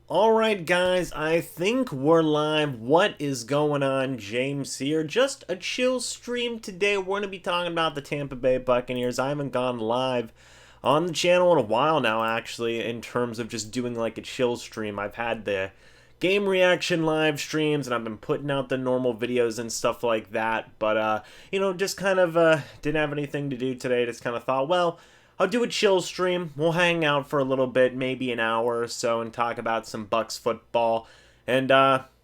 Alright guys, I think we're live. What is going on? James here. Just a chill stream today. We're going to be talking about the Tampa Bay Buccaneers. I haven't gone live on the channel in a while now, actually, in terms of just doing like a chill stream. I've had the game reaction live streams, and I've been putting out the normal videos and stuff like that. But, just kind of didn't have anything to do today. Just kind of thought, well, I'll do a chill stream. We'll hang out for a little bit, maybe an hour or so, and talk about some Bucs football. And,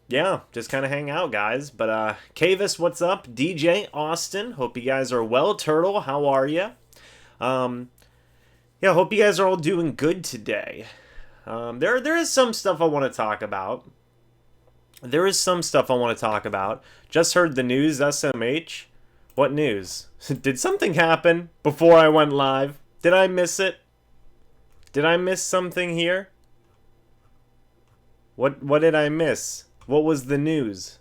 yeah, just kind of hang out, guys. But, Kavis, what's up? DJ, Austin, hope you guys are well. Turtle, how are you? Yeah, hope you guys are all doing good today. There is some stuff I want to talk about. Just heard the news, SMH. What news? Did something happen before I went live? Did I miss it? Did I miss something here? What did I miss? What was the news?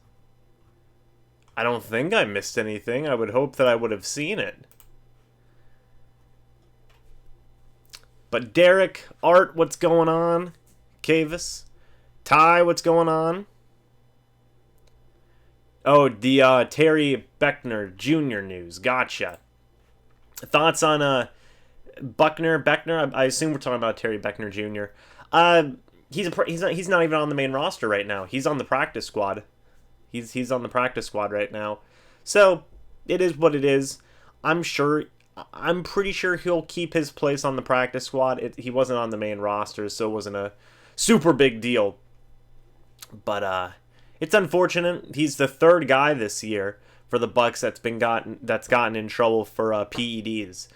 I don't think I missed anything. I would hope that I would have seen it. But Derek, Art, what's going on? Kavis, Ty, what's going on? Oh, the Terry Beckner Jr. news. Gotcha. Thoughts on Beckner? I assume we're talking about Terry Beckner Jr. He's not even on the main roster right now. He's on the practice squad. He's on the practice squad right now. So it is what it is. I'm pretty sure he'll keep his place on the practice squad. He wasn't on the main roster, so it wasn't a super big deal. But it's unfortunate. He's the third guy this year for the Bucs that's gotten in trouble for PEDs.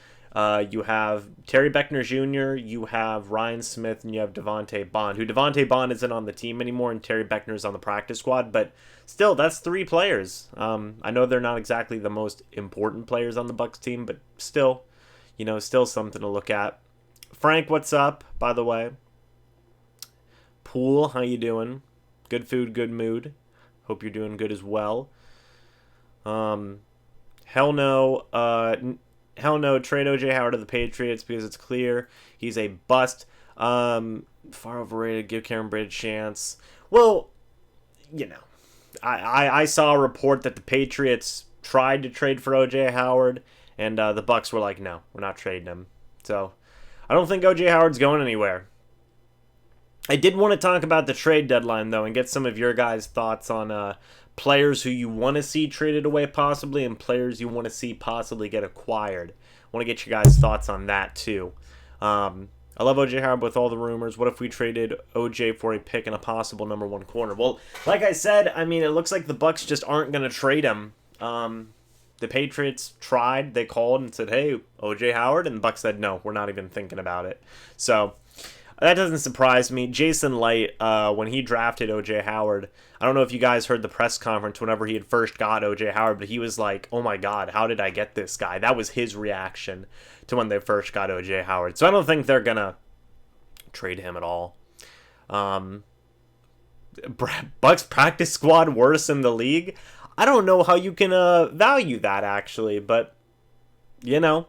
You have Terry Beckner Jr., you have Ryan Smith, and you have Devontae Bond, who Devontae Bond isn't on the team anymore, and Terry Beckner's on the practice squad, but still, that's three players. I know they're not exactly the most important players on the Bucs team, but still, still something to look at. Frank, what's up, by the way? Pool, how you doing? Good food, good mood. Hope you're doing good as well. Hell no, trade O.J. Howard to the Patriots because it's clear he's a bust. Far overrated, give Cameron Brate a chance. Well, I saw a report that the Patriots tried to trade for O.J. Howard, and the Bucs were like, no, we're not trading him. So I don't think O.J. Howard's going anywhere. I did want to talk about the trade deadline, though, and get some of your guys' thoughts on players who you want to see traded away possibly and players you want to see possibly get acquired. I want to get your guys' thoughts on that, too. I love O.J. Howard with all the rumors. What if we traded O.J. for a pick and a possible number one corner? Well, like I said, it looks like the Bucs just aren't going to trade him. The Patriots tried. They called and said, hey, O.J. Howard, and the Bucs said, no, we're not even thinking about it. So that doesn't surprise me. Jason Light, when he drafted O.J. Howard, I don't know if you guys heard the press conference whenever he had first got O.J. Howard, but he was like, oh my God, how did I get this guy? That was his reaction to when they first got O.J. Howard. So I don't think they're going to trade him at all. Bucs practice squad worse in the league? I don't know how you can value that, actually, but, oh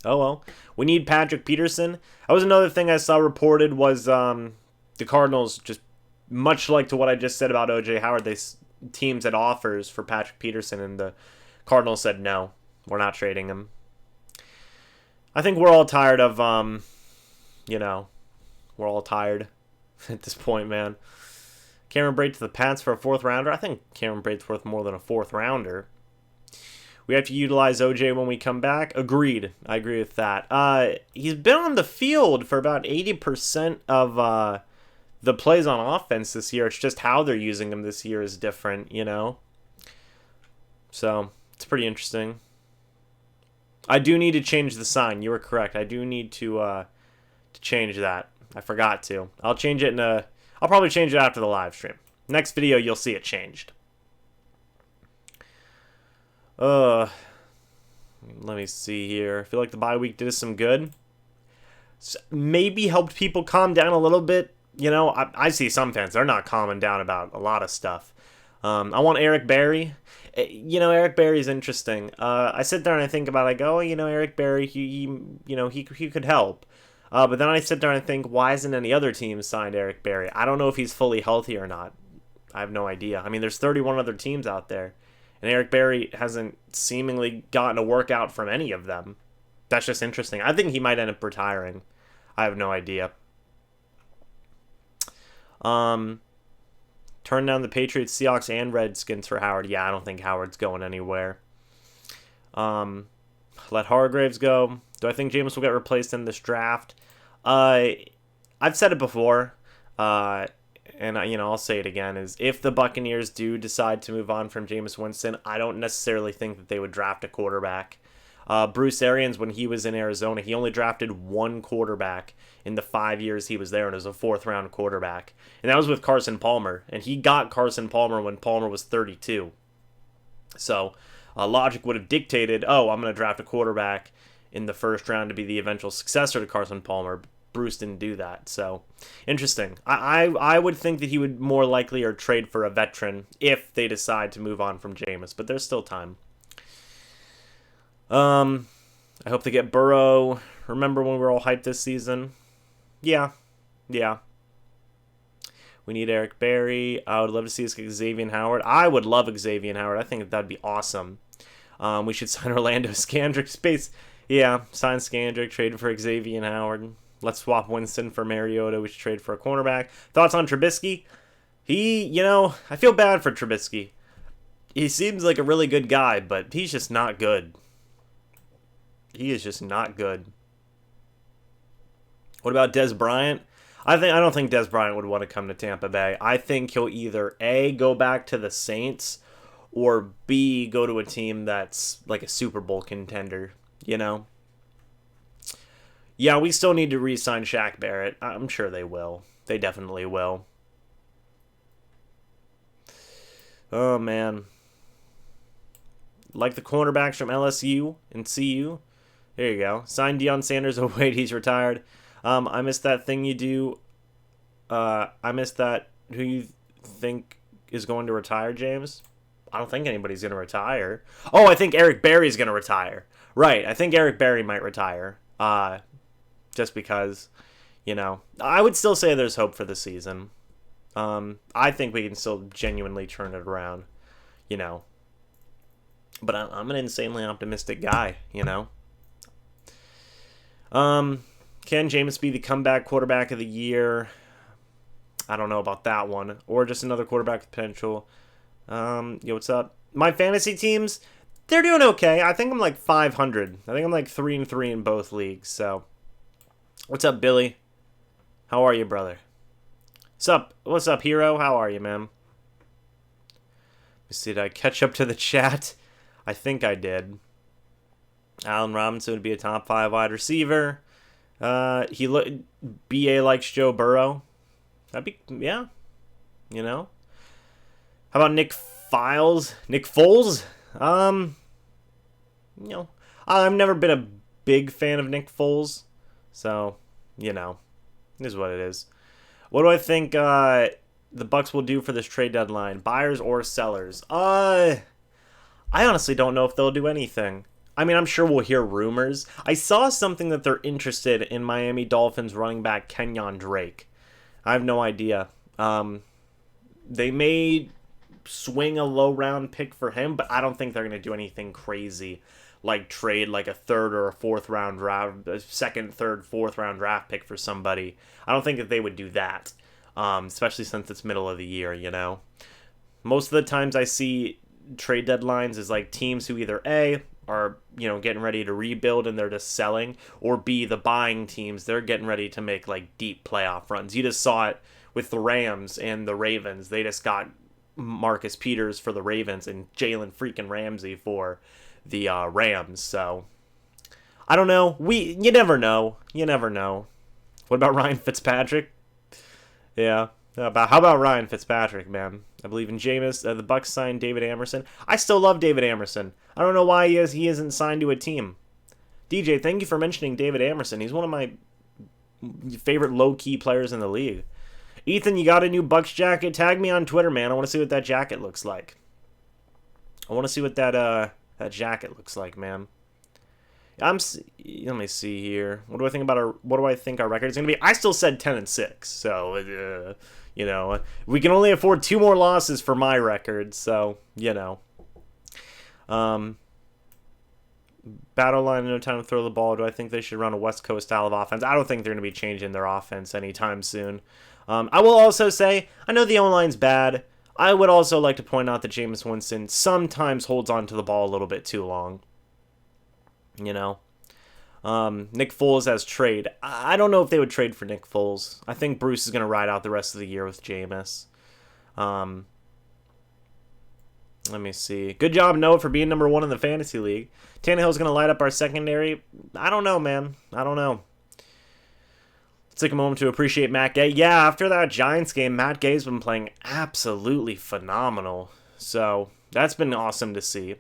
well. We need Patrick Peterson. That was another thing I saw reported was the Cardinals, just much like to what I just said about O.J. Howard, teams had offers for Patrick Peterson, and the Cardinals said, no, we're not trading him. I think we're all tired of, we're all tired at this point, man. Cameron Brate to the Pats for a fourth rounder. I think Cameron Brate's worth more than a fourth rounder. We have to utilize OJ when we come back. Agreed. I agree with that. He's been on the field for about 80% of the plays on offense this year. It's just how they're using him this year is different, So, it's pretty interesting. I do need to change the sign. You were correct. I do need to change that. I forgot to. I'll change it I'll probably change it after the live stream. Next video, you'll see it changed. Let me see here. I feel like the bye week did us some good. Maybe helped people calm down a little bit. I see some fans, they're not calming down about a lot of stuff. I want Eric Berry. Eric Berry's interesting. I sit there and I think about it. I go, Eric Berry, he could help. But then I sit there and think, why hasn't any other team signed Eric Berry? I don't know if he's fully healthy or not. I have no idea. I mean, there's 31 other teams out there, and Eric Berry hasn't seemingly gotten a workout from any of them. That's just interesting. I think he might end up retiring. I have no idea. Turn down the Patriots, Seahawks, and Redskins for Howard. Yeah, I don't think Howard's going anywhere. Let Hargraves go. Do I think Jameis will get replaced in this draft? I've said it before, and I'll say it again, is if the Buccaneers do decide to move on from Jameis Winston, I don't necessarily think that they would draft a quarterback. Bruce Arians, when he was in Arizona, he only drafted one quarterback in the 5 years he was there, and it was a fourth-round quarterback. And that was with Carson Palmer, and he got Carson Palmer when Palmer was 32. So logic would have dictated, I'm going to draft a quarterback in the first round to be the eventual successor to Carson Palmer. Bruce didn't do that, so interesting. I would think that he would more likely or trade for a veteran if they decide to move on from Jameis, but there's still time. I hope they get Burrow. Remember when we were all hyped this season? Yeah. We need Eric Berry. I would love to see us get Xavier Howard. I would love Xavier Howard. I think that'd be awesome. We should sign Orlando Scandrick. Sign Scandrick, trade for Xavier Howard. Let's swap Winston for Mariota. We should trade for a cornerback. Thoughts on Trubisky? I feel bad for Trubisky. He seems like a really good guy, but he's just not good. He is just not good. What about Dez Bryant? I don't think Dez Bryant would want to come to Tampa Bay. I think he'll either A, go back to the Saints, or B, go to a team that's like a Super Bowl contender, Yeah, we still need to re-sign Shaq Barrett. I'm sure they will. They definitely will. Oh, man. Like the cornerbacks from LSU and CU. There you go. Sign Deion Sanders. Oh, wait, he's retired. I missed that thing you do. I missed that. Who you think is going to retire, James? I don't think anybody's going to retire. Oh, I think Eric Berry's going to retire. Right, I think Eric Berry might retire. Just because, I would still say there's hope for the season. I think we can still genuinely turn it around, But I'm an insanely optimistic guy, Can Jameis be the comeback quarterback of the year? I don't know about that one. Or just another quarterback with potential. What's up? My fantasy teams, they're doing okay. I think I'm like 500. I think I'm like 3-3 in both leagues. So, what's up, Billy? How are you, brother? What's up, Hero? How are you, man? Let's see, did I catch up to the chat? I think I did. Allen Robinson would be a top 5 wide receiver. BA likes Joe Burrow. That'd be, yeah. How about Nick Foles? I've never been a big fan of Nick Foles. So, it is what it is. What do I think the Bucs will do for this trade deadline? Buyers or sellers? I honestly don't know if they'll do anything. I mean, I'm sure we'll hear rumors. I saw something that they're interested in Miami Dolphins running back Kenyon Drake. I have no idea. They may swing a low-round pick for him, but I don't think they're going to do anything crazy, like trade like a third or a fourth-round draft, a second, third, fourth-round draft pick for somebody. I don't think that they would do that, especially since it's middle of the year, Most of the times I see trade deadlines is like teams who either A, are getting ready to rebuild and they're just selling, or B, the buying teams, they're getting ready to make like deep playoff runs. You just saw it with the Rams and the Ravens. They just got Marcus Peters for the Ravens and Jalen freaking Ramsey for the Rams. So I don't know. You never know. What about Ryan Fitzpatrick? Yeah. How about Ryan Fitzpatrick, man? I believe in Jameis. The Bucs signed David Amerson. I still love David Amerson. I don't know why he isn't signed to a team. DJ, thank you for mentioning David Amerson. He's one of my favorite low-key players in the league. Ethan, you got a new Bucs jacket? Tag me on Twitter, man. I want to see what that jacket looks like. I want to see what that jacket looks like, man. Let me see here. What do I think about what do I think our record is going to be? I still said 10-6. So, we can only afford 2 more losses for my record. So, battle line, no time to throw the ball. Do I think they should run a West Coast style of offense? I don't think they're going to be changing their offense anytime soon. I will also say, I know the O-line's bad. I would also like to point out that Jameis Winston sometimes holds on to the ball a little bit too long. Nick Foles has trade. I don't know if they would trade for Nick Foles. I think Bruce is going to ride out the rest of the year with Jameis. Let me see. Good job, Noah, for being number 1 in the fantasy league. Tannehill's going to light up our secondary. I don't know, man. I don't know. Let's take a moment to appreciate Matt Gay. Yeah, after that Giants game, Matt Gay's been playing absolutely phenomenal. So, that's been awesome to see.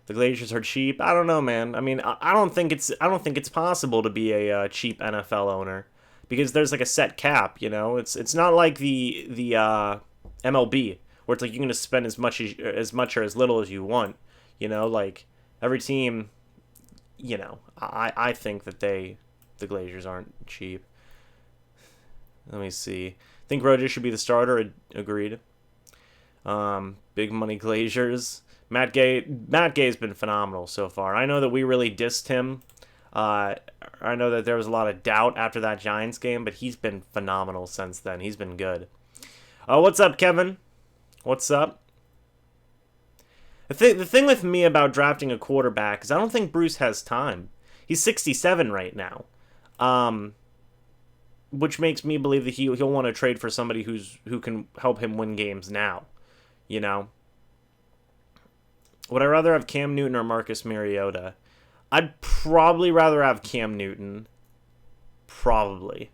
The Glazers are cheap. I don't know, man. I mean, I don't think it's possible to be a cheap NFL owner because there's like a set cap. It's not like the MLB where it's like you're gonna spend as much or as little as you want. Like every team. I think that the Glazers aren't cheap. Let me see. I think Rogers should be the starter. Agreed. Big money Glazers. Matt Gay's been phenomenal so far. I know that we really dissed him. I know that there was a lot of doubt after that Giants game, but he's been phenomenal since then. He's been good. What's up, Kevin? What's up? The thing with me about drafting a quarterback is I don't think Bruce has time. He's 67 right now, which makes me believe that he'll want to trade for somebody who can help him win games now. Would I rather have Cam Newton or Marcus Mariota? I'd probably rather have Cam Newton. Probably.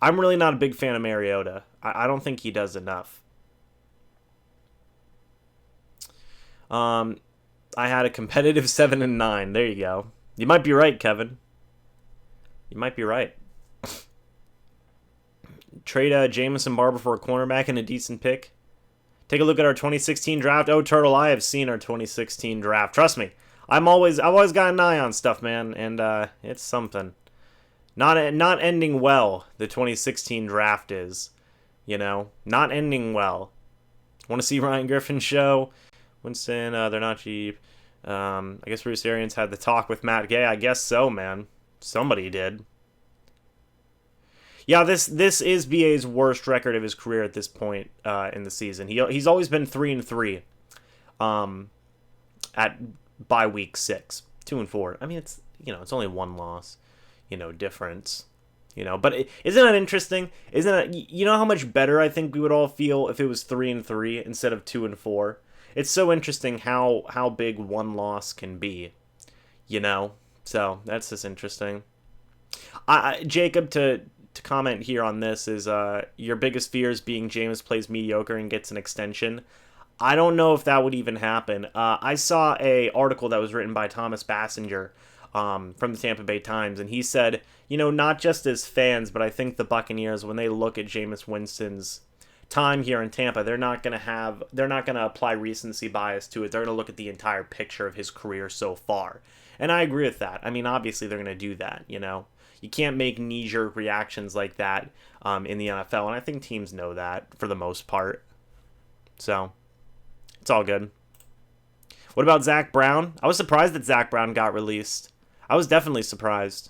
I'm really not a big fan of Mariota. I don't think he does enough. I had a competitive 7-9. There you go. You might be right, Kevin. You might be right. Trade Jamison Barber for a cornerback and a decent pick. Take a look at our 2016 draft. Oh, Turtle, I have seen our 2016 draft. Trust me, I've always got an eye on stuff, man, and it's something. Not ending well. The 2016 draft is, not ending well. Want to see Ryan Griffin's show? Winston, they're not cheap. I guess Bruce Arians had the talk with Matt Gay. I guess so, man. Somebody did. Yeah, this is BA's worst record of his career at this point in the season. He's always been 3-3 by week 6, 2-4. I mean, it's only one loss, difference, But isn't that interesting? Isn't it? How much better I think we would all feel if it was 3-3 instead of 2-4. It's so interesting how big one loss can be, So that's just interesting. Jacob, to comment here on this is your biggest fear is being Jameis plays mediocre and gets an extension. I don't know if that would even happen. I saw a article that was written by Thomas Bassinger from the Tampa Bay Times, and he said, not just as fans, but I think the Buccaneers, when they look at Jameis Winston's time here in Tampa, they're not going to apply recency bias to it. They're going to look at the entire picture of his career so far. And I agree with that. I mean, obviously they're going to do that, You can't make knee-jerk reactions like that in the NFL, and I think teams know that for the most part. So, it's all good. What about Zach Brown? I was surprised that Zach Brown got released. I was definitely surprised.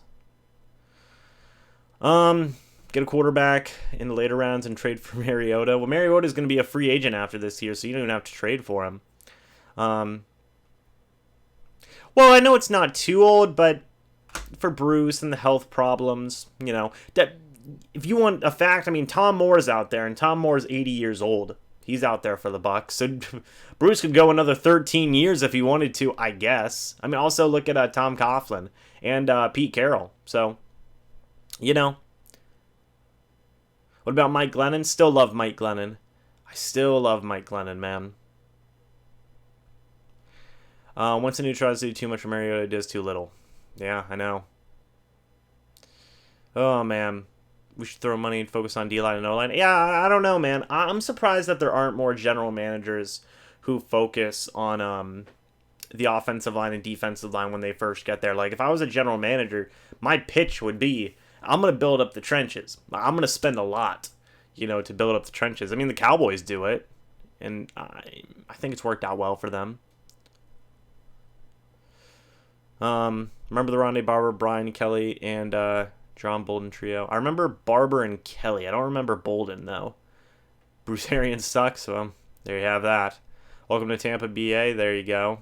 Get a quarterback in the later rounds and trade for Mariota. Well, Mariota is going to be a free agent after this year, so you don't even have to trade for him. Well, I know it's not too old, but for Bruce and the health problems, that if you want a fact, I mean, Tom Moore's out there, and Tom Moore's 80 years old. He's out there for the Bucs, so Bruce could go another 13 years if he wanted to, I guess. I mean, also look at Tom Coughlin and Pete Carroll. So, What about Mike Glennon? Still love Mike Glennon. I still love Mike Glennon, man. Once a new tries to do too much for Mariota, it does too little. Yeah, I know. Oh, man. We should throw money and focus on D-line and O-line. Yeah, I don't know, man. I'm surprised that there aren't more general managers who focus on the offensive line and defensive line when they first get there. Like, if I was a general manager, my pitch would be, I'm going to build up the trenches. I'm going to spend a lot, to build up the trenches. I mean, the Cowboys do it, and I think it's worked out well for them. Remember the Rondé Barber, Brian Kelly, and John Bolden trio? I remember Barber and Kelly. I don't remember Bolden, though. Bruce Arians sucks, so there you have that. Welcome to Tampa, BA. There you go.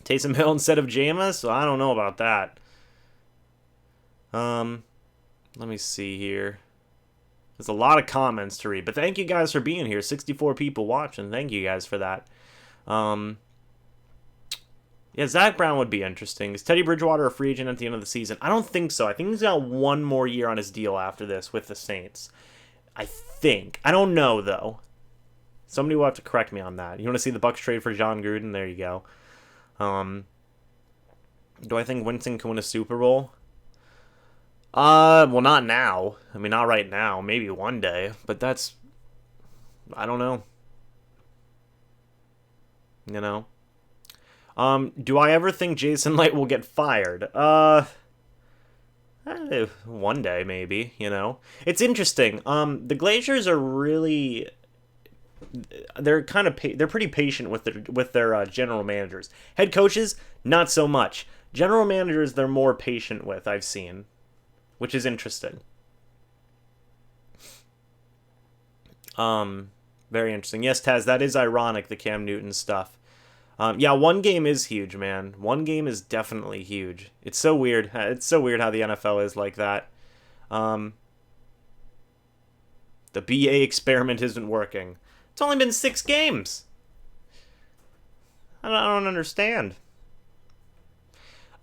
Taysom Hill instead of Jameis? So I don't know about that. Let me see here. There's a lot of comments to read, but thank you guys for being here. 64 people watching. Thank you guys for that. Yeah, Zach Brown would be interesting. Is Teddy Bridgewater a free agent at the end of the season? I don't think so. I think he's got one more year on his deal after this with the Saints. I think. I don't know, though. Somebody will have to correct me on that. You want to see the Bucs trade for John Gruden? There you go. Do I think Winston can win a Super Bowl? Well, not now. I mean, not right now. Maybe one day. But that's... I don't know. Do I ever think Jason Light will get fired? One day, maybe, It's interesting. The Glaciers are really... They're pretty patient with their general managers. Head coaches, not so much. General managers, they're more patient with, I've seen. Which is interesting. Very interesting. Yes, Taz, that is ironic, the Cam Newton stuff. Yeah, one game is huge, man. One game is definitely huge. It's so weird. It's so weird how the NFL is like that. The BA experiment isn't working. It's only been 6 games. I don't understand.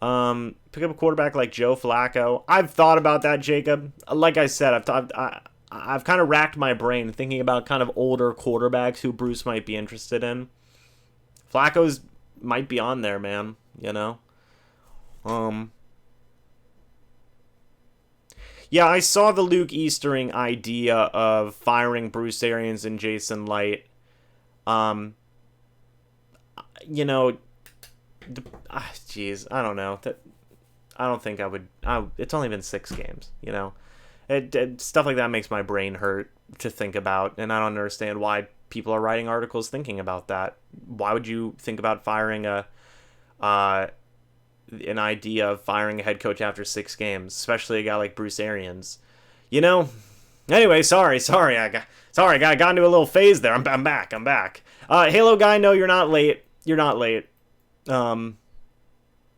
Pick up a quarterback like Joe Flacco. I've thought about that, Jacob. Like I said, I've kind of racked my brain thinking about kind of older quarterbacks who Bruce might be interested in. Flacco's might be on there, man. Yeah, I saw the Luke Eastering idea of firing Bruce Arians and Jason Light. Jeez, I don't know. I don't think I would. It's only been 6 games, stuff like that makes my brain hurt to think about, and I don't understand why people are writing articles thinking about that. Why would you think about firing an idea of firing a head coach after 6 games, especially a guy like Bruce Arians? Anyway, sorry, I got into a little phase there. I'm back. Halo guy, no, you're not late. Have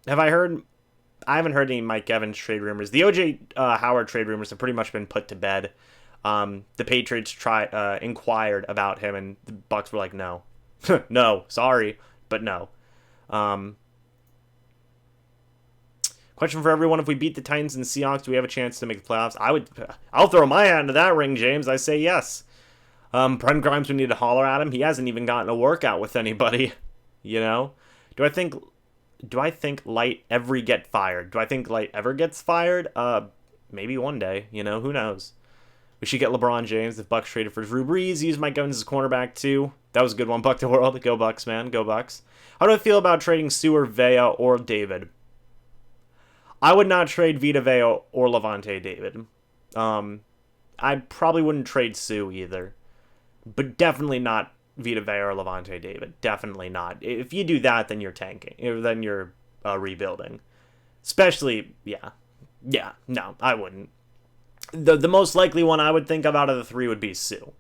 I heard? I haven't heard any Mike Evans trade rumors. The OJ Howard trade rumors have pretty much been put to bed. The Patriots inquired about him, and the Bucs were like, no. No, sorry, but no. Question for everyone: if we beat the Titans and Seahawks, do we have a chance to make the playoffs? I'll throw my hat into that ring, James. I say yes. Brent Grimes, we need to holler at him. He hasn't even gotten a workout with anybody. Do I think Light ever get fired? Do I think Light ever gets fired? Maybe one day. Who knows? We should get LeBron James if Bucs traded for Drew Brees. Use Mike Evans as cornerback too. That was a good one. Buck the world. Go Bucs, man. Go Bucs. How do I feel about trading Sue or Vea or David? I would not trade Vita Vea or Levante David. I probably wouldn't trade Sue either. But definitely not Vita Vea or Levante David. Definitely not. If you do that, then you're tanking. Then you're rebuilding. Especially, yeah. Yeah, no, I wouldn't. The most likely one I would think of out of the 3 would be Sue.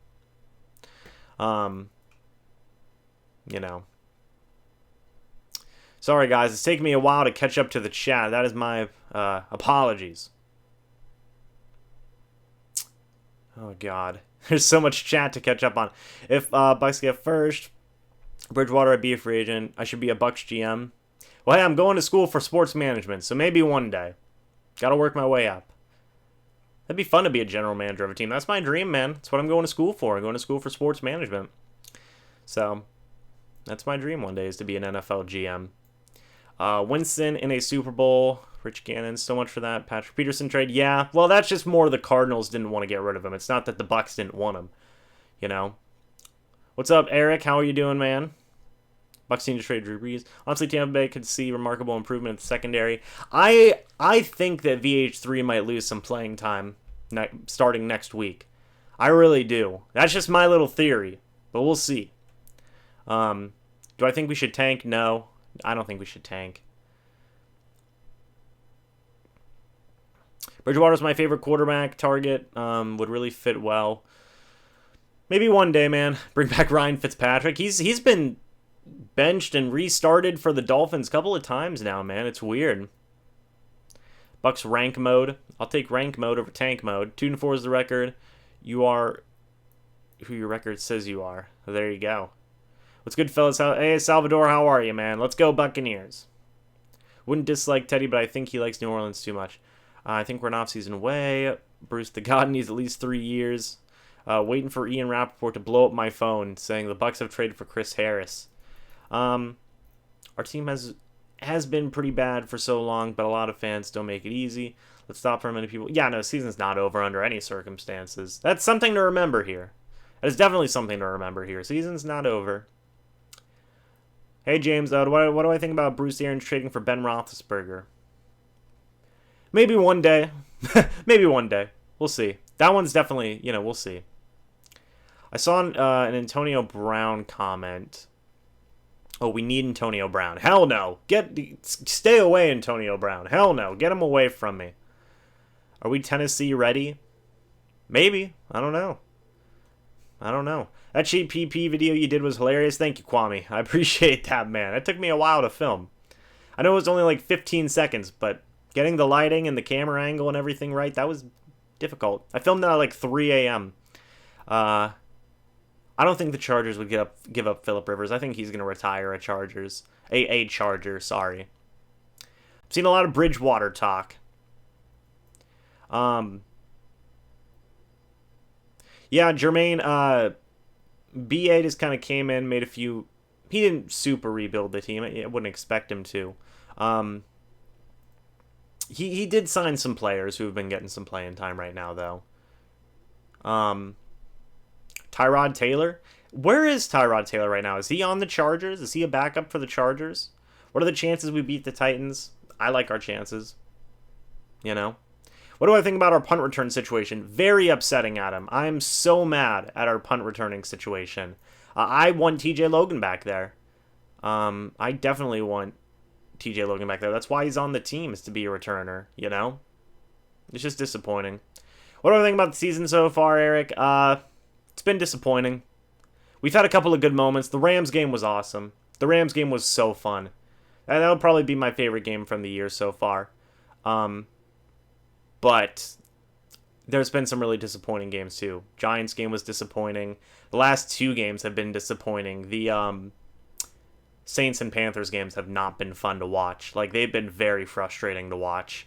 Sorry, guys. It's taken me a while to catch up to the chat. That is my apologies. Oh, God. There's so much chat to catch up on. If Bucs get first, Bridgewater, I'd be a free agent. I should be a Bucs GM. Well, hey, I'm going to school for sports management, so maybe one day. Got to work my way up. That'd be fun to be a general manager of a team. That's my dream, man. That's what I'm going to school for. I'm going to school for sports management. So, that's my dream one day, is to be an NFL GM. Winston in a Super Bowl. Rich Gannon, so much for that. Patrick Peterson trade. Yeah, well, that's just more the Cardinals didn't want to get rid of him. It's not that the Bucs didn't want him. What's up, Eric? How are you doing, man? Bucs team to trade Drew Brees. Honestly, Tampa Bay could see remarkable improvement in the secondary. I think that VH3 might lose some playing time starting next week. I really do. That's just my little theory, but we'll see. Do I think we should tank? No, I don't think we should tank. Bridgewater's my favorite quarterback target. Would really fit well. Maybe one day, man. Bring back Ryan Fitzpatrick. He's been benched and restarted for the Dolphins a couple of times now, man. It's weird. Bucs rank mode. I'll take rank mode over tank mode. 2-4 is the record. You are who your record says you are. So there you go. What's good, fellas? Hey, Salvador, how are you, man? Let's go Buccaneers. Wouldn't dislike Teddy, but I think he likes New Orleans too much. I think we're an off-season away. Bruce the God needs at least 3 years. Waiting for Ian Rappaport to blow up my phone, saying the Bucs have traded for Chris Harris. Our team has been pretty bad for so long, but a lot of fans don't make it easy. Let's stop for many people. Yeah, no, season's not over under any circumstances. That's something to remember here. That is definitely something to remember here. Season's not over. Hey, James, what do I think about Bruce Arians trading for Ben Roethlisberger? Maybe one day. Maybe one day. We'll see. That one's definitely, we'll see. I saw an Antonio Brown comment. Oh, we need Antonio Brown. Hell no. Stay away, Antonio Brown. Hell no. Get him away from me. Are we Tennessee ready? Maybe. I don't know. That cheap PP video you did was hilarious. Thank you, Kwame. I appreciate that, man. It took me a while to film. I know it was only like 15 seconds, but getting the lighting and the camera angle and everything right, that was difficult. I filmed that at like 3 a.m. I don't think the Chargers would give up Phillip Rivers. I think he's going to retire a Charger, sorry. I've seen a lot of Bridgewater talk. Yeah, Jermaine, BA just kind of came in, made a few... He didn't super rebuild the team. I wouldn't expect him to. He did sign some players who have been getting some playing time right now, though. Tyrod Taylor? Where is Tyrod Taylor right now? Is he on the Chargers? Is he a backup for the Chargers? What are the chances we beat the Titans? I like our chances. What do I think about our punt return situation? Very upsetting, Adam. I'm so mad at our punt returning situation. I want TJ Logan back there. I definitely want TJ Logan back there. That's why he's on the team, is to be a returner, It's just disappointing. What do I think about the season so far, Eric? It's been disappointing. We've had a couple of good moments. The Rams game was awesome. The Rams game was so fun. And that'll probably be my favorite game from the year so far. But there's been some really disappointing games too. Giants game was disappointing. The last 2 games have been disappointing. The Saints and Panthers games have not been fun to watch. Like, they've been very frustrating to watch.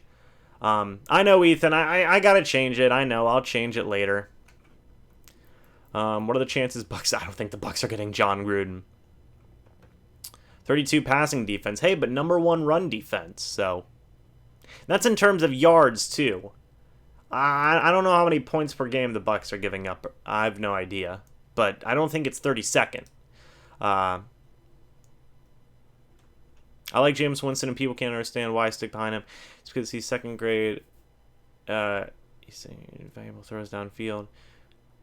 I know, Ethan. I gotta change it. I know. I'll change it later. What are the chances Bucs? I don't think the Bucs are getting John Gruden. 32 passing defense. Hey, but number 1 run defense. So that's in terms of yards too. I don't know how many points per game the Bucs are giving up. I have no idea, but I don't think it's 32nd. I like Jameis Winston, and people can't understand why I stick behind him. It's because he's second grade. He's saying valuable throws downfield.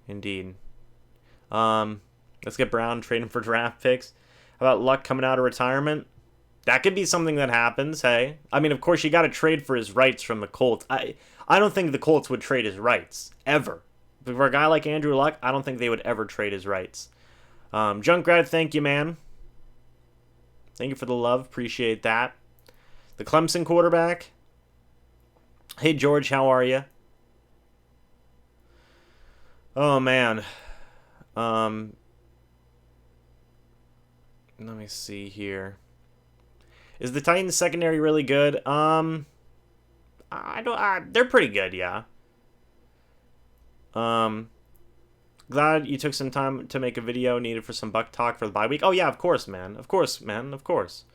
Indeed. Let's get Brown, trade him for draft picks. How about Luck coming out of retirement? That could be something that happens, hey. I mean, of course, you got to trade for his rights from the Colts. I don't think the Colts would trade his rights, ever. But for a guy like Andrew Luck, I don't think they would ever trade his rights. Junkrat, thank you, man. Thank you for the love. Appreciate that. The Clemson quarterback. Hey, George, how are you? Oh, man. Let me see here. Is the Titans secondary really good? They're pretty good, yeah. Glad you took some time to make a video needed for some Buck talk for the bye week. Oh yeah, of course, man. Of course, man. Of course.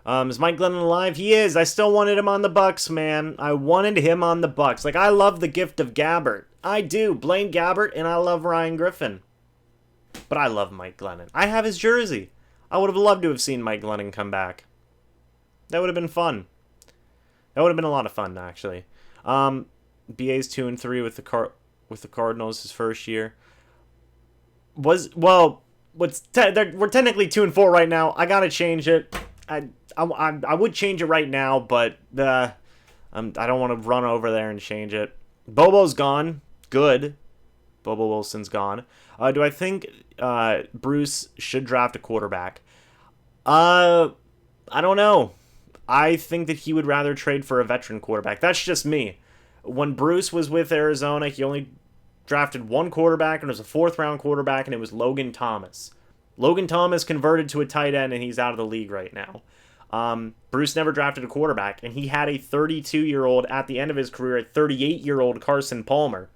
Is Mike Glennon alive? He is. I still wanted him on the Bucs, man. I wanted him on the Bucs. Like, I love the gift of Gabbert. I do. Blaine Gabbert, and I love Ryan Griffin. But I love Mike Glennon. I have his jersey. I would have loved to have seen Mike Glennon come back. That would have been fun. That would have been a lot of fun, actually. BA's 2-3 with the Cardinals his first year. We're technically 2-4 right now. I gotta change it. I would change it right now, but I don't want to run over there and change it. Bobo's gone. Good. Bobo Wilson's gone. Do I think Bruce should draft a quarterback? I don't know. I think that he would rather trade for a veteran quarterback. That's just me. When Bruce was with Arizona, he only drafted one quarterback, and it was a 4th-round quarterback, and it was Logan Thomas. Logan Thomas converted to a tight end, and he's out of the league right now. Bruce never drafted a quarterback, and he had a 32-year-old at the end of his career, a 38-year-old Carson Palmer.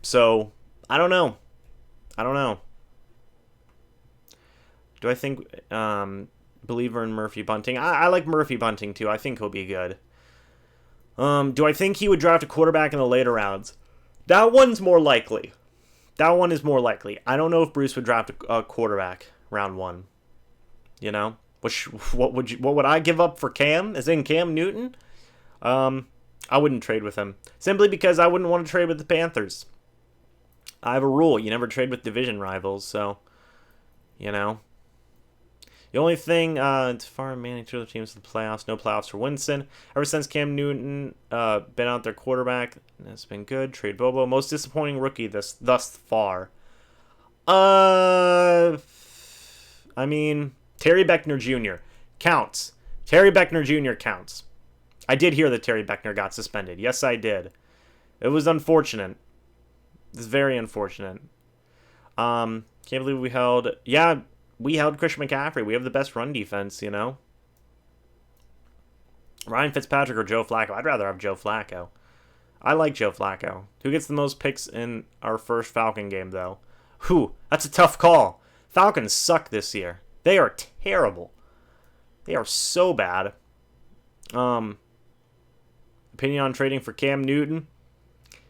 So, I don't know. Do I think, believer in Murphy Bunting? I like Murphy Bunting, too. I think he'll be good. Do I think he would draft a quarterback in the later rounds? That one's more likely. That one is more likely. I don't know if Bruce would draft a quarterback round 1. You know? What would I give up for Cam? As in Cam Newton? I wouldn't trade with him. Simply because I wouldn't want to trade with the Panthers. I have a rule. You never trade with division rivals, so, you know. The only thing, it's far remaining 2 other teams in the playoffs. No playoffs for Winston. Ever since Cam Newton been out their quarterback, it's been good. Trade Bobo. Most disappointing rookie thus far. I mean, Terry Beckner Jr. counts. Terry Beckner Jr. counts. I did hear that Terry Beckner got suspended. Yes, I did. It was unfortunate. It's very unfortunate. Can't believe we held... Yeah, we held Christian McCaffrey. We have the best run defense, you know? Ryan Fitzpatrick or Joe Flacco? I'd rather have Joe Flacco. I like Joe Flacco. Who gets the most picks in our first Falcon game, though? That's a tough call. Falcons suck this year. They are terrible. They are so bad. Opinion on trading for Cam Newton?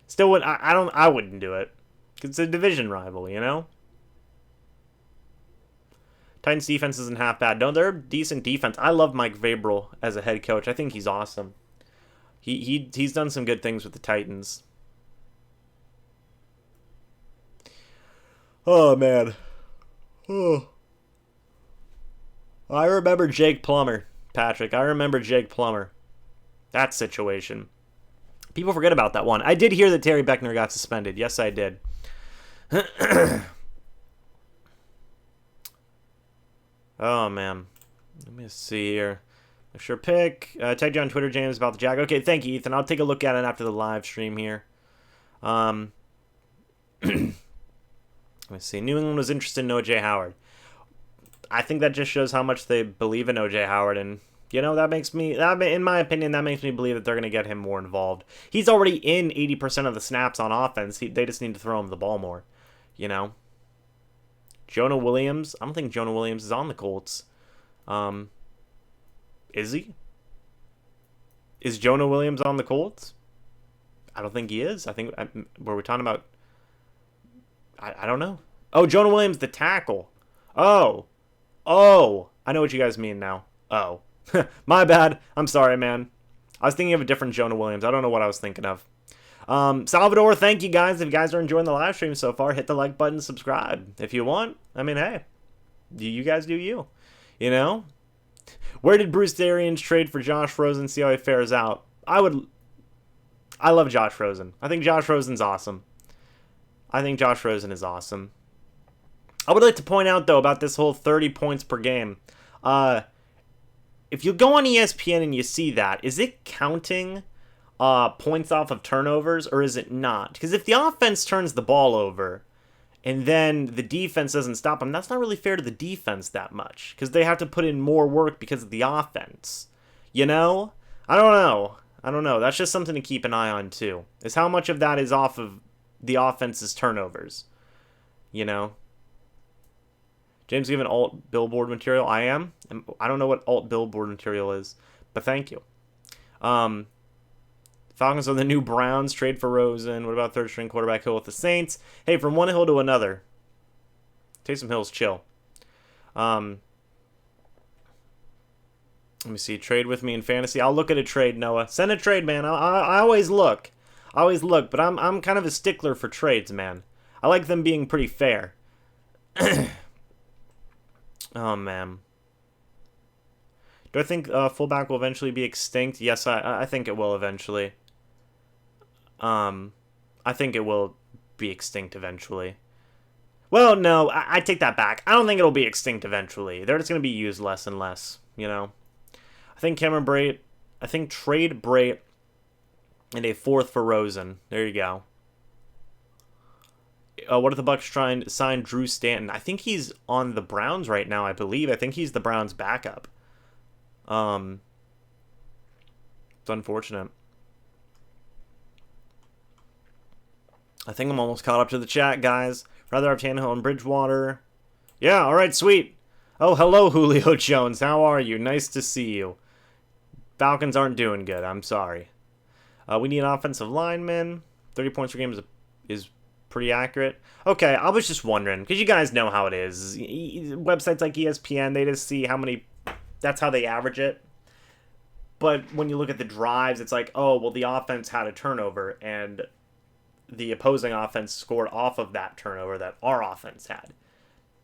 Still would I wouldn't do it. It's a division rival, you know? Titans defense isn't half bad. No, they're decent defense. I love Mike Vrabel as a head coach. I think he's awesome. He's done some good things with the Titans. Oh, man. Oh. I remember Jake Plummer, Patrick. I remember Jake Plummer. That situation. People forget about that one. I did hear that Terry Beckner got suspended. Yes, I did. Oh, man. Let me see here. Sure pick. Tagged you on Twitter, James, about the Jag. Okay, thank you, Ethan. I'll take a look at it after the live stream here. Let me see. New England was interested in O.J. Howard. I think that just shows how much they believe in O.J. Howard, and you know, that makes me, in my opinion, that makes me believe that they're going to get him more involved. He's already in 80% of the snaps on offense. They just need to throw him the ball more, you know. Jonah Williams. I don't think Jonah Williams is on the Colts. Is he? Is Jonah Williams on the Colts? I don't think he is. I think, were we talking about, I don't know. Oh, Jonah Williams, the tackle. Oh, I know what you guys mean now. Oh. My bad. I'm sorry, man. I was thinking of a different Jonah Williams. I don't know what I was thinking of. Salvador, thank you guys. If you guys are enjoying the live stream so far, hit the like button, subscribe. If you want, I mean, hey, you guys do you. You know? Where did Bruce Arians trade for Josh Rosen? See how he fares out. I love Josh Rosen. I think Josh Rosen's awesome. I think Josh Rosen is awesome. I would like to point out, though, about this whole 30 points per game. If you go on ESPN and you see that, is it counting points off of turnovers, or is it not? Because if the offense turns the ball over and then the defense doesn't stop them, that's not really fair to the defense that much, because they have to put in more work because of the offense. You know? I don't know. That's just something to keep an eye on, too, is how much of that is off of the offense's turnovers. You know? James given alt billboard material. I am. I don't know what alt billboard material is, but thank you. Falcons are the new Browns. Trade for Rosen. What about third string quarterback Hill with the Saints? Hey, from one hill to another. Taysom Hill's chill. Let me see. Trade with me in fantasy. I'll look at a trade, Noah. Send a trade, man. I always look. I always look, but I'm kind of a stickler for trades, man. I like them being pretty fair. Oh, man. Do I think fullback will eventually be extinct? Yes, I think it will eventually. I think it will be extinct eventually. Well, no, I take that back. I don't think it'll be extinct eventually. They're just going to be used less and less, you know? I think Cameron Brate, I think trade Brate and a fourth for Rosen. There you go. What are the Bucs trying to sign Drew Stanton? I think he's on the Browns right now, I believe. I think he's the Browns' backup. It's unfortunate. I think I'm almost caught up to the chat, guys. Rather have Tannehill and Bridgewater. Yeah, all right, sweet. Oh, hello, Julio Jones. How are you? Nice to see you. Falcons aren't doing good. I'm sorry. We need an offensive lineman. 30 points per game is pretty accurate. Okay, I was just wondering, because you guys know how it is. Websites like ESPN, they just see how many... That's how they average it. But when you look at the drives, it's like, oh, well, the offense had a turnover, and the opposing offense scored off of that turnover that our offense had.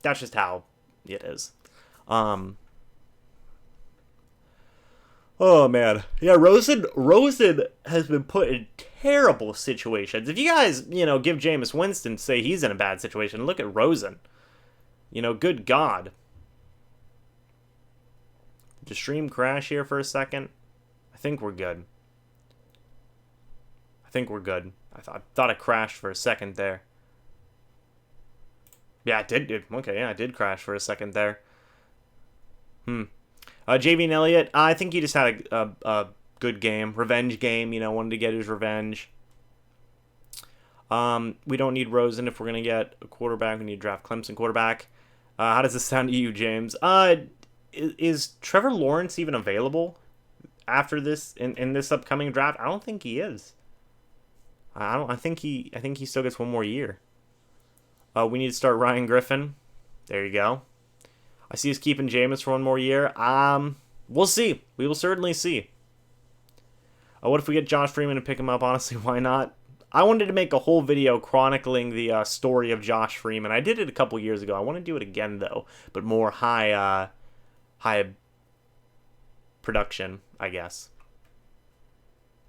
That's just how it is. Oh, man. Yeah, Rosen has been put in terrible situations. If you guys, give Jameis Winston, say he's in a bad situation, look at Rosen. Good God. Did the stream crash here for a second? I think we're good. I thought it crashed for a second there. Yeah, it did. Okay, yeah, it did crash for a second there. JV and Elliott, I think he just had a good game. Revenge game, wanted to get his revenge. We don't need Rosen if we're going to get a quarterback. We need to draft Clemson quarterback. How does this sound to you, James? Is Trevor Lawrence even available after this in this upcoming draft? I don't think he is. I think he still gets one more year. We need to start Ryan Griffin. There you go. I see us keeping Jameis for one more year. We'll see. We will certainly see. What if we get Josh Freeman and pick him up? Honestly, why not? I wanted to make a whole video chronicling the story of Josh Freeman. I did it a couple years ago. I want to do it again, though, but more high production, I guess.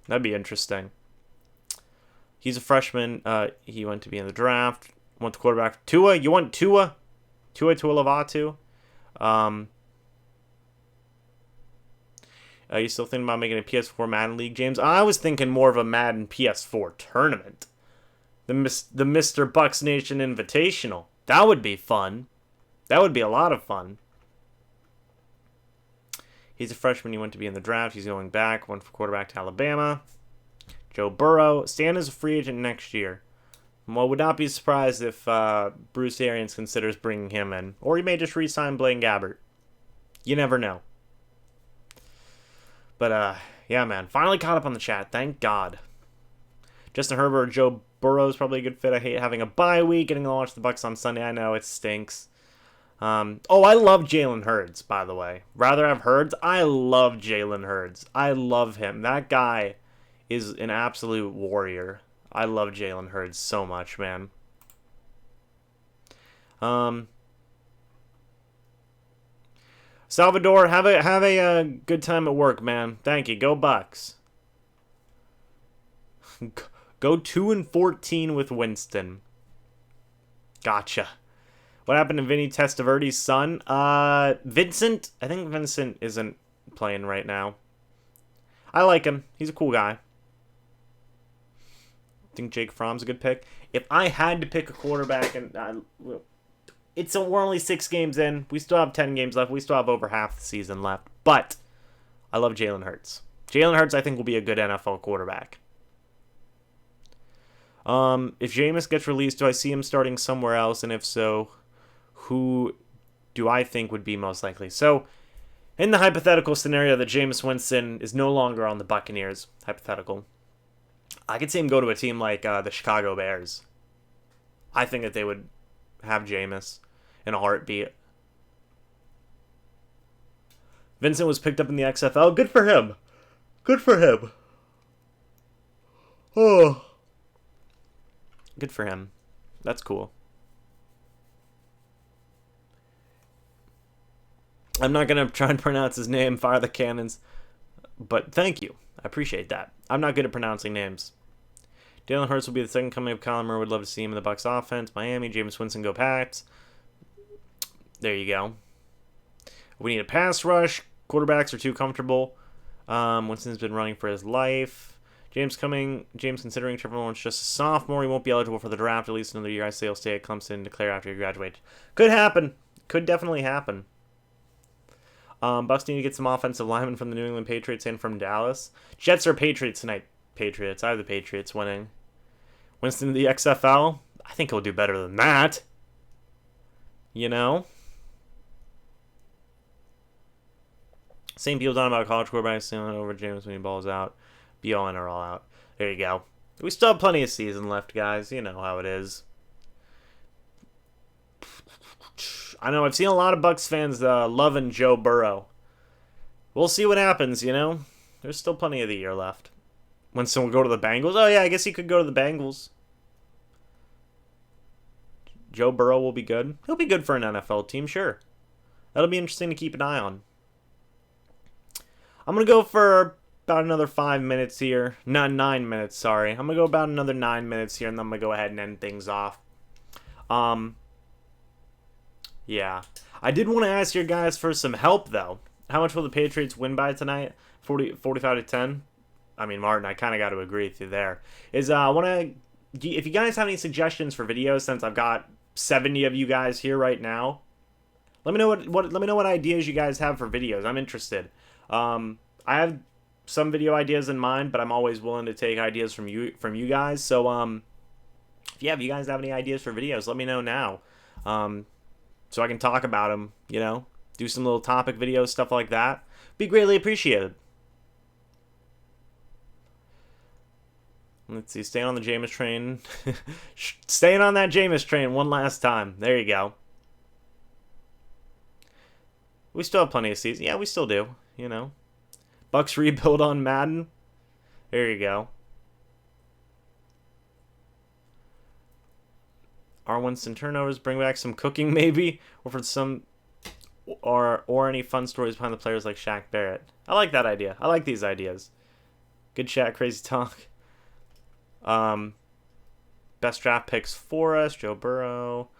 That'd be interesting. He's a freshman. He went to be in the draft. Want the quarterback. Tua? You want Tua? Tua Tuilavatu? You still thinking about making a PS4 Madden League, James? I was thinking more of a Madden PS4 tournament. The MrBucsNation Invitational. That would be fun. That would be a lot of fun. He's a freshman. He went to be in the draft. He's going back. Went for quarterback to Alabama. Joe Burrow. Stan is a free agent next year. Well, would not be surprised if Bruce Arians considers bringing him in. Or he may just re-sign Blaine Gabbert. You never know. But, yeah, man. Finally caught up on the chat. Thank God. Justin Herbert or Joe Burrow is probably a good fit. I hate having a bye week. Getting to watch the Bucs on Sunday. I know, it stinks. I love Jalen Hurts, by the way. Rather have Hurts? I love Jalen Hurts. I love him. That guy is an absolute warrior. I love Jalen Hurts so much, man. Salvador, have a good time at work, man. Thank you. Go Bucs. Go 2-14 with Winston. Gotcha. What happened to Vinny Testaverde's son? Vincent? I think Vincent isn't playing right now. I like him. He's a cool guy. I think Jake Fromm's a good pick. If I had to pick a quarterback, and we're only 6 games in. We still have 10 games left. We still have over half the season left. But I love Jalen Hurts. Jalen Hurts, I think, will be a good NFL quarterback. If Jameis gets released, do I see him starting somewhere else? And if so, who do I think would be most likely? So, in the hypothetical scenario that Jameis Winston is no longer on the Buccaneers, hypothetical, I could see him go to a team like the Chicago Bears. I think that they would have Jameis. in a heartbeat. Vincent was picked up in the XFL. Good for him. Good for him. Oh. Good for him. That's cool. I'm not going to try and pronounce his name, Fire the Cannons, but thank you. I appreciate that. I'm not good at pronouncing names. Jalen Hurts will be the second coming of Kyler Murray. Would love to see him in the Bucs offense. Miami, Jameis Winston, go Pats. There you go. We need a pass rush. Quarterbacks are too comfortable. Winston's been running for his life. James considering Trevor Lawrence just a sophomore. He won't be eligible for the draft at least another year. I say he'll stay at Clemson and declare after he graduates. Could happen. Could definitely happen. Bucs need to get some offensive linemen from the New England Patriots and from Dallas. Jets or Patriots tonight? Patriots. I have the Patriots winning. Winston to the XFL? I think he'll do better than that. You know? Same people talking about college quarterbacks stealing over James when he balls out. Be all in or all out. There you go. We still have plenty of season left, guys. You know how it is. I know I've seen a lot of Bucs fans loving Joe Burrow. We'll see what happens, you know? There's still plenty of the year left. Winston will go to the Bengals. Oh, yeah, I guess he could go to the Bengals. Joe Burrow will be good. He'll be good for an NFL team, sure. That'll be interesting to keep an eye on. I'm going to go for about another 5 minutes here. Not 9 minutes, sorry. I'm going to go about another 9 minutes here, and then I'm going to go ahead and end things off. Yeah. I did want to ask you guys for some help, though. How much will the Patriots win by tonight? 45-10? I mean, Martin, I kind of got to agree with you there. If you guys have any suggestions for videos, since I've got 70 of you guys here right now, let me know what ideas you guys have for videos. I'm interested. I have some video ideas in mind, but I'm always willing to take ideas from you guys. So if you guys have any ideas for videos, let me know now. So I can talk about them, you know, do some little topic videos, stuff like that. Be greatly appreciated. Let's see, staying on the Jameis train. Staying on that Jameis train one last time. There you go. We still have plenty of season. Yeah, we still do, you know. Bucs rebuild on Madden. There you go. Our Winston turnovers, bring back some cooking maybe, or any fun stories behind the players like Shaq Barrett. I like that idea. I like these ideas. Good chat, crazy talk. Best draft picks for us, Joe Burrow.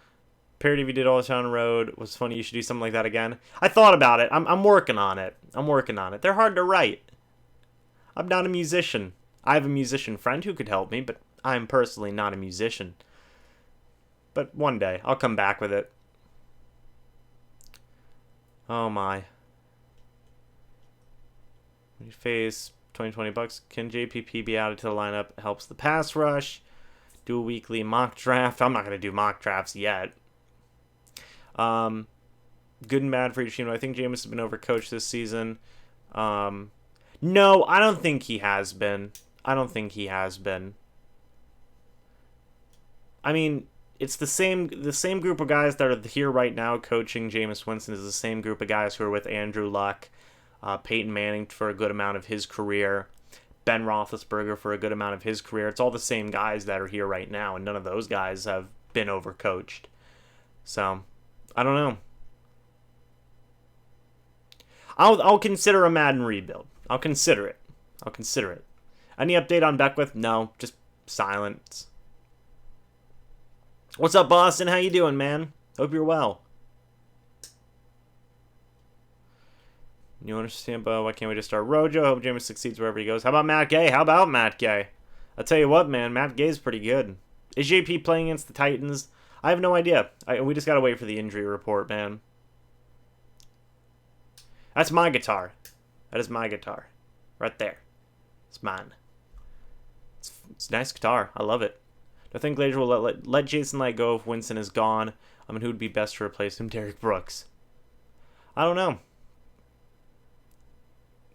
Parody if you did all the time on the road was funny. You should do something like that again. I thought about it. I'm working on it. They're hard to write. I'm not a musician. I have a musician friend who could help me, but I'm personally not a musician. But one day, I'll come back with it. Oh my. We face 2020 Bucs. Can JPP be added to the lineup? It helps the pass rush. Do a weekly mock draft. I'm not going to do mock drafts yet. Good and bad for each team. I think Jameis has been overcoached this season. No, I don't think he has been. I mean, it's the same group of guys that are here right now coaching Jameis Winston is the same group of guys who are with Andrew Luck, Peyton Manning for a good amount of his career, Ben Roethlisberger for a good amount of his career. It's all the same guys that are here right now, and none of those guys have been overcoached. So, I don't know. I'll consider a Madden rebuild. I'll consider it. Any update on Beckwith? No, just silence. What's up, Boston? How you doing, man? Hope you're well. You understand, but why can't we just start Rojo? Hope Jameis succeeds wherever he goes. How about Matt Gay? I'll tell you what, man. Matt Gay's pretty good. Is JP playing against the Titans? I have no idea. We just gotta wait for the injury report, man. That's my guitar. That is my guitar. Right there. It's mine. It's a nice guitar. I love it. I think Glazier will let Jason Light go if Winston is gone. I mean, who would be best to replace him? Derek Brooks. I don't know.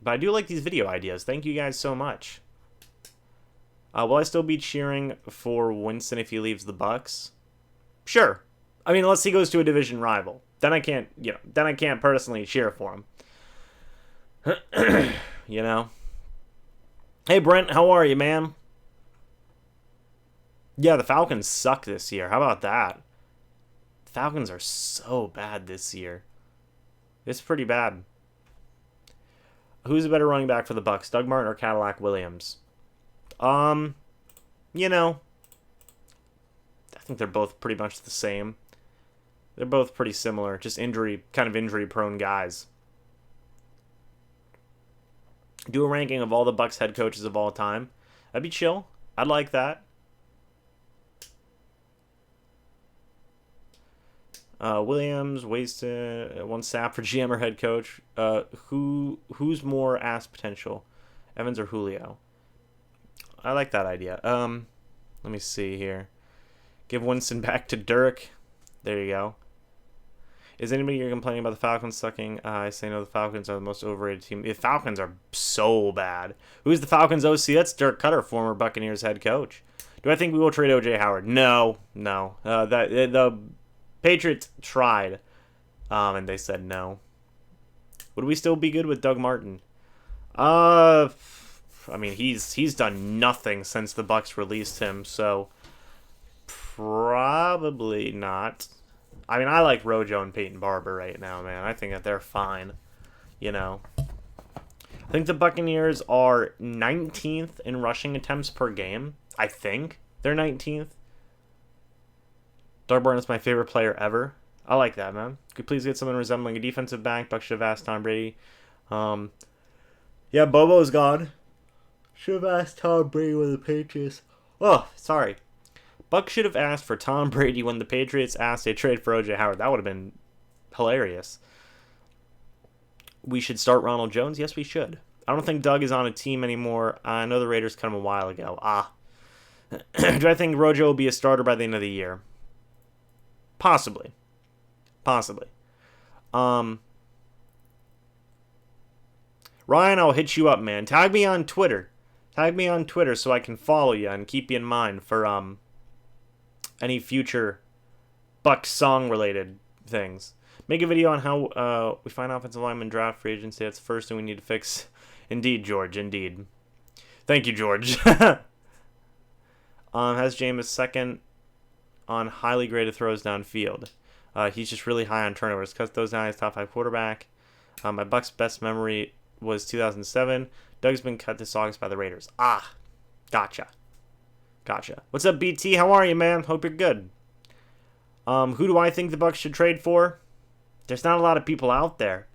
But I do like these video ideas. Thank you guys so much. Will I still be cheering for Winston if he leaves the Bucs? Sure. I mean, unless he goes to a division rival. Then I can't, then I can't personally cheer for him. You know? Hey, Brent, how are you, man? Yeah, the Falcons suck this year. How about that? The Falcons are so bad this year. It's pretty bad. Who's a better running back for the Bucs, Doug Martin or Cadillac Williams? You know, I think they're both pretty much the same. They're both pretty similar, just injury-prone guys. Do a ranking of all the Bucs head coaches of all time. That'd be chill. I'd like that. Williams, Wasted, one sap for GM or head coach. Who's more ass potential, Evans or Julio? I like that idea. Let me see here. Give Winston back to Dirk. There you go. Is anybody here complaining about the Falcons sucking? I say no, the Falcons are the most overrated team. The Falcons are so bad. Who's the Falcons OC? That's Dirk Cutter, former Buccaneers head coach. Do I think we will trade O.J. Howard? No. The Patriots tried, and they said no. Would we still be good with Doug Martin? I mean, he's done nothing since the Bucs released him, so probably not. I mean, I like Rojo and Peyton Barber right now, man. I think that they're fine, you know. I think the Buccaneers are 19th in rushing attempts per game. I think they're 19th. Doug Martin is my favorite player ever. I like that, man. Could please get someone resembling a defensive back. Bucs should have asked Tom Brady. Yeah, Bobo's gone. Should have asked Tom Brady when the Patriots. Oh, sorry. Bucs should have asked for Tom Brady when the Patriots asked a trade for O.J. Howard. That would have been hilarious. We should start Ronald Jones? Yes, we should. I don't think Doug is on a team anymore. I know the Raiders cut him a while ago. Do I think Rojo will be a starter by the end of the year? Possibly. Ryan, I'll hit you up, man. Tag me on Twitter. So I can follow you and keep you in mind for any future Bucs song-related things. Make a video on how we find offensive lineman draft free agency. That's the first thing we need to fix. Indeed, George. Indeed. Thank you, George. Has Jameis second on highly graded throws downfield. He's just really high on turnovers. Cuts those down. He's top 5 quarterback. My Bucs' best memory was 2007. Doug's been cut this August by the Raiders. Gotcha. What's up, BT? How are you, man? Hope you're good. Who do I think the Bucs should trade for? There's not a lot of people out there.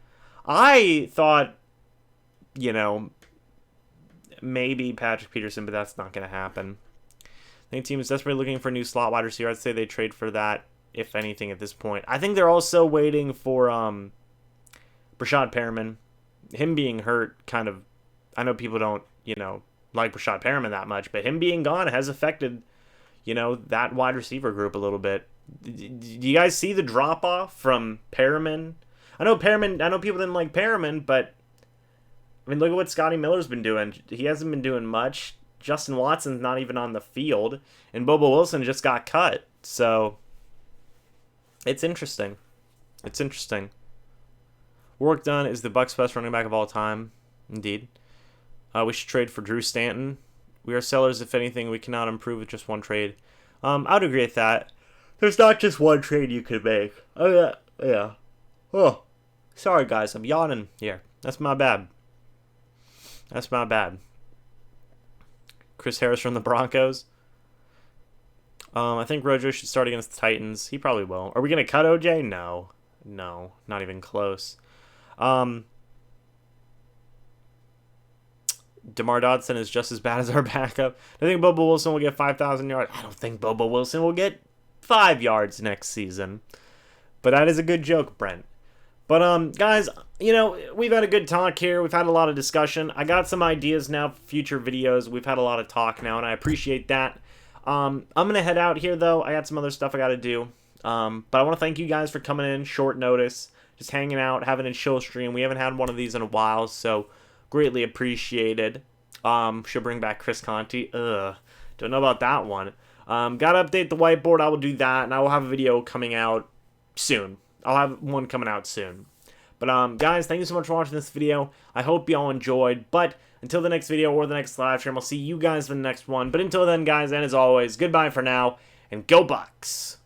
I thought, maybe Patrick Peterson, but that's not going to happen. I think the team is desperately looking for a new slot wide receiver. I'd say they trade for that, if anything, at this point. I think they're also waiting for Brashad Perriman. Him being hurt kind of, I know people don't, like Brashad Perriman that much, but him being gone has affected, that wide receiver group a little bit. Do you guys see the drop-off from Perriman? I know people didn't like Perriman, but, I mean, look at what Scotty Miller's been doing. He hasn't been doing much. Justin Watson's not even on the field, and Bobo Wilson just got cut. So, it's interesting. Work done is the Bucs' best running back of all time. Indeed. We should trade for Drew Stanton. We are sellers, if anything. We cannot improve with just one trade. I would agree with that. There's not just one trade you could make. Oh, yeah. Oh, sorry, guys. I'm yawning here. That's my bad. Chris Harris from the Broncos. I think Rojo should start against the Titans. He probably will. Are we going to cut OJ? No, not even close. DeMar Dodson is just as bad as our backup. I think Bobo Wilson will get 5,000 yards. I don't think Bobo Wilson will get 5 yards next season. But that is a good joke, Brent. But, guys, we've had a good talk here. We've had a lot of discussion. I got some ideas now for future videos. We've had a lot of talk now, and I appreciate that. I'm going to head out here, though. I got some other stuff I got to do. But I want to thank you guys for coming in short notice, just hanging out, having a chill stream. We haven't had one of these in a while, so greatly appreciated. Should bring back Chris Conti. Don't know about that one. Gotta update the whiteboard. I will do that, and I will have a video coming out soon. I'll have one coming out soon. But, guys, thank you so much for watching this video. I hope y'all enjoyed. But until the next video or the next live stream, I'll see you guys for the next one. But until then, guys, and as always, goodbye for now, and go Bucs!